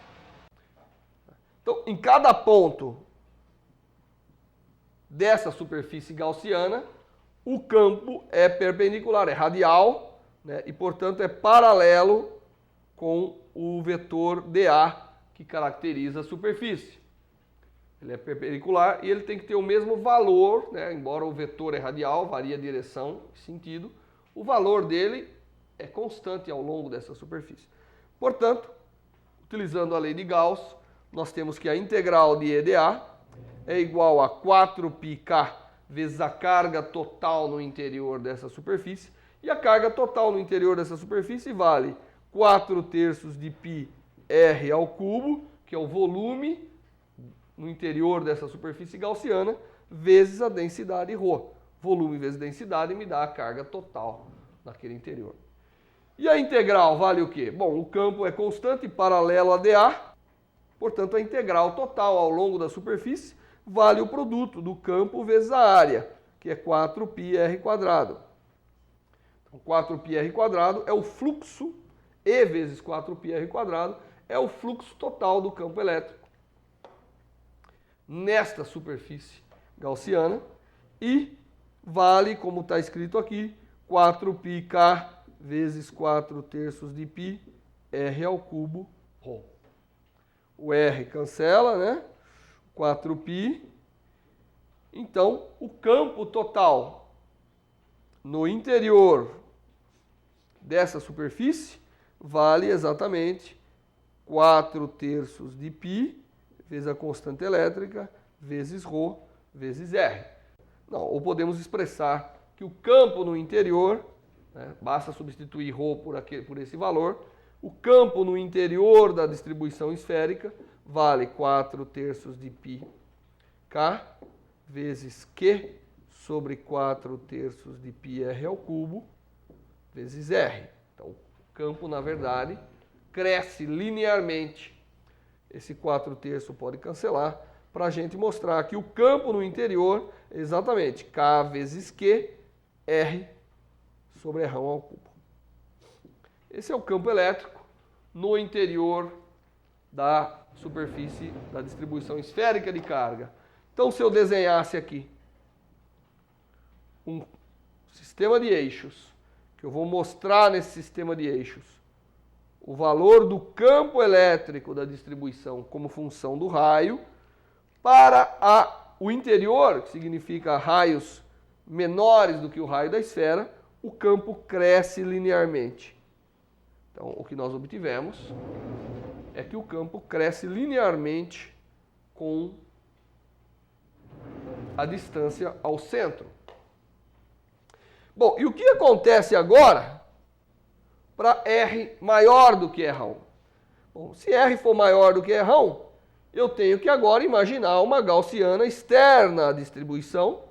Então, em cada ponto dessa superfície gaussiana, o campo é perpendicular, é radial, né, e, portanto, é paralelo com o vetor dA, que caracteriza a superfície. Ele é perpendicular e ele tem que ter o mesmo valor, né, embora o vetor é radial, varia a direção e sentido, o valor dele é constante ao longo dessa superfície. Portanto, utilizando a lei de Gauss, nós temos que a integral de E de A é igual a 4πk vezes a carga total no interior dessa superfície, e a carga total no interior dessa superfície vale 4/3 de π R ao cubo, que é o volume no interior dessa superfície gaussiana, vezes a densidade ρ. Volume vezes densidade me dá a carga total naquele interior. E a integral vale o quê? Bom, o campo é constante paralelo a dA, portanto a integral total ao longo da superfície vale o produto do campo vezes a área, que é 4πr². Então, 4πr² é o fluxo, E vezes 4πr² é o fluxo total do campo elétrico nesta superfície gaussiana e vale, como está escrito aqui, 4πk vezes 4/3 de π R ao cubo ρ. O R cancela, né? 4π. Então, o campo total no interior dessa superfície vale exatamente 4/3 de π vezes a constante elétrica vezes ρ vezes R. Não, ou podemos expressar que o campo no interior, né, basta substituir ρ por esse valor, o campo no interior da distribuição esférica vale 4/3 de π K vezes Q sobre 4/3 de π R ao cubo vezes R. Então, o campo, na verdade, cresce linearmente. Esse 4/3 pode cancelar para a gente mostrar que o campo no interior é exatamente K vezes Q, R sobre R ao cubo. Esse é o campo elétrico no interior da superfície da distribuição esférica de carga. Então, se eu desenhasse aqui um sistema de eixos, que eu vou mostrar nesse sistema de eixos o valor do campo elétrico da distribuição como função do raio, para o interior, que significa raios menores do que o raio da esfera, o campo cresce linearmente. Então, o que nós obtivemos é que o campo cresce linearmente com a distância ao centro. Bom, e o que acontece agora para R maior do que R1? Bom, se R for maior do que R1, eu tenho que agora imaginar uma gaussiana externa à distribuição,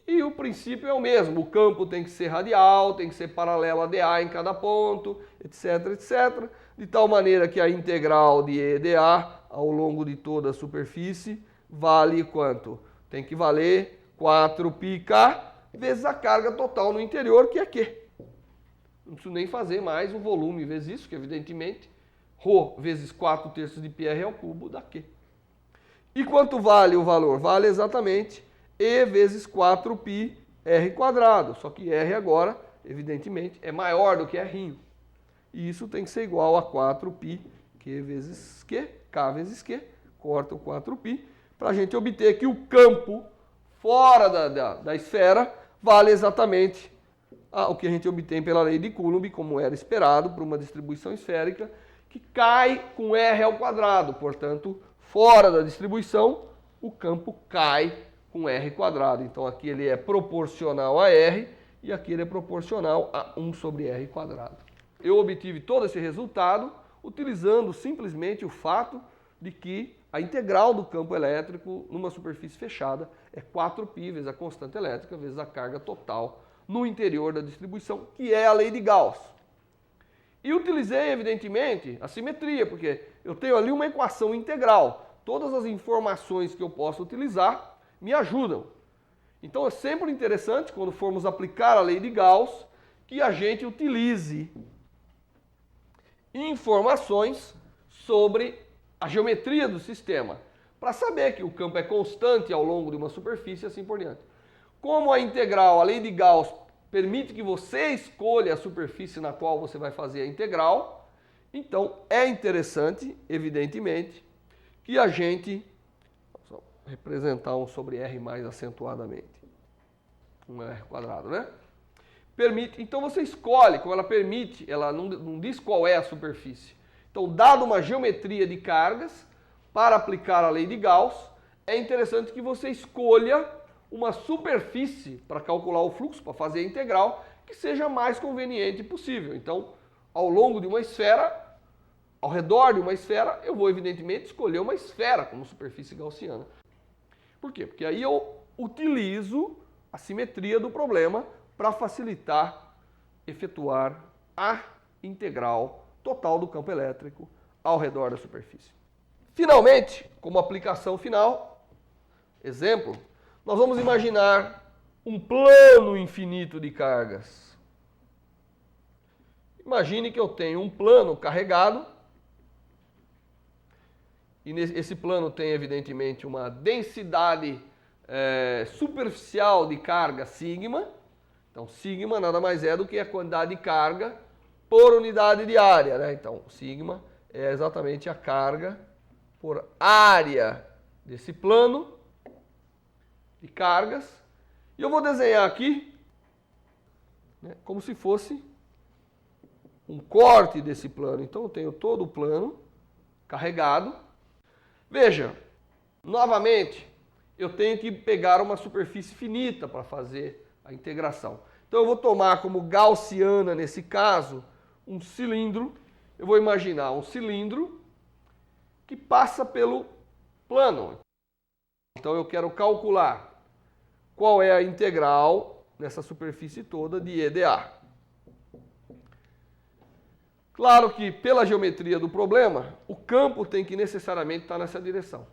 e o princípio é o mesmo. O campo tem que ser radial, tem que ser paralelo a dA em cada ponto, etc, etc, de tal maneira que a integral de E dA ao longo de toda a superfície vale quanto? Tem que valer 4πk vezes a carga total no interior, que é Q. Não preciso nem fazer mais o volume vezes isso, que evidentemente ρ vezes 4/3 de πr ao cubo dá Q. E quanto vale o valor? Vale exatamente E vezes 4πr², só que R agora, evidentemente, é maior do que R'. E isso tem que ser igual a 4π Q vezes Q, K vezes Q, corta o 4π, para a gente obter que o campo fora da esfera vale exatamente o que a gente obtém pela lei de Coulomb, como era esperado para uma distribuição esférica, que cai com R². Portanto, fora da distribuição, o campo cai com R². Então, aqui ele é proporcional a R e aqui ele é proporcional a 1/R². Eu obtive todo esse resultado utilizando simplesmente o fato de que a integral do campo elétrico numa superfície fechada é 4π vezes a constante elétrica vezes a carga total no interior da distribuição, que é a lei de Gauss. E utilizei, evidentemente, a simetria, porque eu tenho ali uma equação integral. Todas as informações que eu posso utilizar me ajudam. Então é sempre interessante, quando formos aplicar a lei de Gauss, que a gente utilize informações sobre a geometria do sistema, para saber que o campo é constante ao longo de uma superfície e assim por diante. Como a integral, a lei de Gauss, permite que você escolha a superfície na qual você vai fazer a integral, então é interessante, evidentemente, que a gente, vou representar um sobre R mais acentuadamente, um R², né? Permite, então você escolhe, como ela permite, ela não diz qual é a superfície. Então, dado uma geometria de cargas, para aplicar a lei de Gauss, é interessante que você escolha uma superfície para calcular o fluxo, para fazer a integral, que seja mais conveniente possível. Então, ao longo de uma esfera, ao redor de uma esfera, eu vou evidentemente escolher uma esfera como superfície gaussiana. Por quê? Porque aí eu utilizo a simetria do problema para facilitar efetuar a integral total do campo elétrico ao redor da superfície. Finalmente, como aplicação final, exemplo, nós vamos imaginar um plano infinito de cargas. Imagine que eu tenho um plano carregado, e esse plano tem evidentemente uma densidade superficial de carga sigma. Então, sigma nada mais é do que a quantidade de carga por unidade de área, né? Então, sigma é exatamente a carga por área desse plano de cargas. E eu vou desenhar aqui, né, como se fosse um corte desse plano. Então, eu tenho todo o plano carregado. Veja, novamente, eu tenho que pegar uma superfície finita para fazer a integração. Então eu vou tomar como gaussiana, nesse caso, um cilindro. Eu vou imaginar um cilindro que passa pelo plano. Então eu quero calcular qual é a integral nessa superfície toda de EdA. Claro que pela geometria do problema, o campo tem que necessariamente estar nessa direção.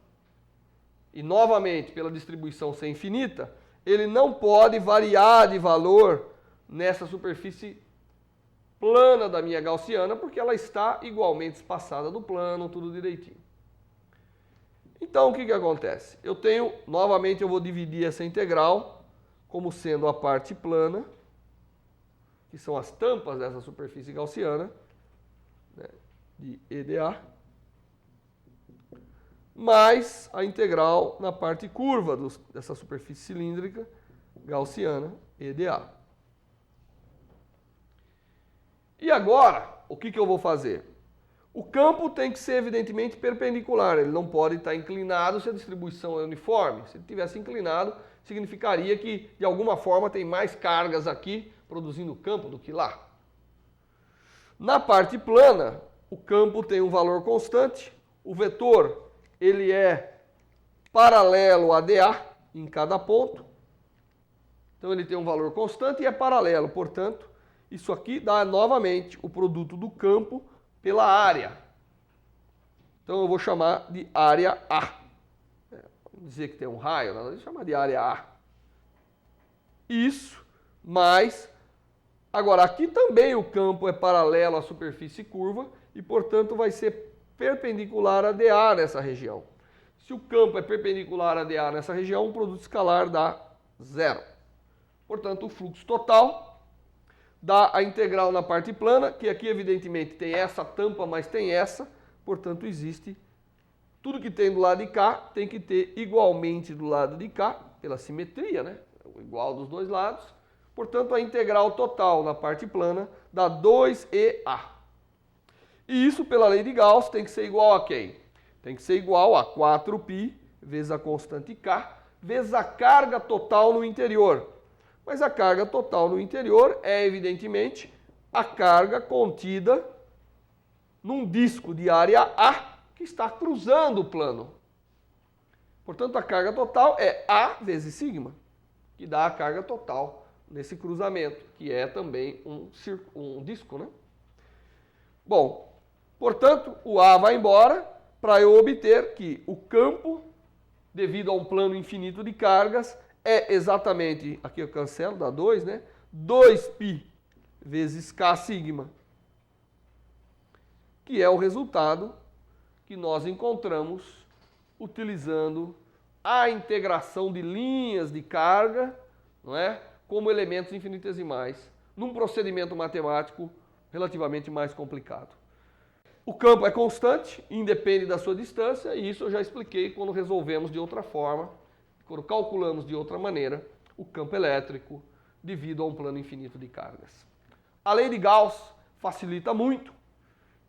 E novamente, pela distribuição ser infinita, ele não pode variar de valor nessa superfície plana da minha gaussiana, porque ela está igualmente espaçada do plano, tudo direitinho. Então, o que acontece? Eu tenho, novamente, eu vou dividir essa integral como sendo a parte plana, que são as tampas dessa superfície gaussiana, né, de EDA, mais a integral na parte curva dessa superfície cilíndrica gaussiana, EDA. E agora, o que eu vou fazer? O campo tem que ser evidentemente perpendicular, ele não pode estar inclinado se a distribuição é uniforme. Se ele tivesse inclinado, significaria que de alguma forma tem mais cargas aqui produzindo campo do que lá. Na parte plana, o campo tem um valor constante, o vetor ele é paralelo a DA em cada ponto, então ele tem um valor constante e é paralelo, portanto, isso aqui dá novamente o produto do campo pela área. Então eu vou chamar de área A. Vamos dizer que tem um raio, nós vamos chamar de área A. Isso, mais... Agora, aqui também o campo é paralelo à superfície curva e, portanto, vai ser perpendicular a DA nessa região. Se o campo é perpendicular a DA nessa região, o produto escalar dá zero. Portanto, o fluxo total dá a integral na parte plana, que aqui evidentemente tem essa tampa, mas tem essa, portanto existe tudo que tem do lado de cá, tem que ter igualmente do lado de cá, pela simetria, né? Igual dos dois lados. Portanto, a integral total na parte plana dá 2EA. E isso, pela lei de Gauss, tem que ser igual a quem? Tem que ser igual a 4π vezes a constante K, vezes a carga total no interior. Mas a carga total no interior é, evidentemente, a carga contida num disco de área A que está cruzando o plano. Portanto, a carga total é A vezes sigma, que dá a carga total nesse cruzamento, que é também um disco, né? Bom, portanto, o A vai embora para eu obter que o campo, devido a um plano infinito de cargas, é exatamente, aqui eu cancelo, dá 2, né? 2π vezes K sigma, que é o resultado que nós encontramos utilizando a integração de linhas de carga, não é? Como elementos infinitesimais, num procedimento matemático relativamente mais complicado. O campo é constante, independe da sua distância, e isso eu já expliquei quando resolvemos de outra forma, quando calculamos de outra maneira o campo elétrico devido a um plano infinito de cargas. A lei de Gauss facilita muito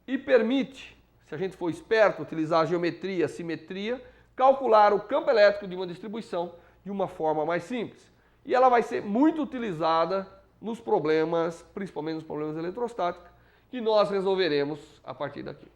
e permite, se a gente for esperto, utilizar a geometria, a simetria, calcular o campo elétrico de uma distribuição de uma forma mais simples. E ela vai ser muito utilizada nos problemas, principalmente nos problemas eletrostáticos, que nós resolveremos a partir daqui.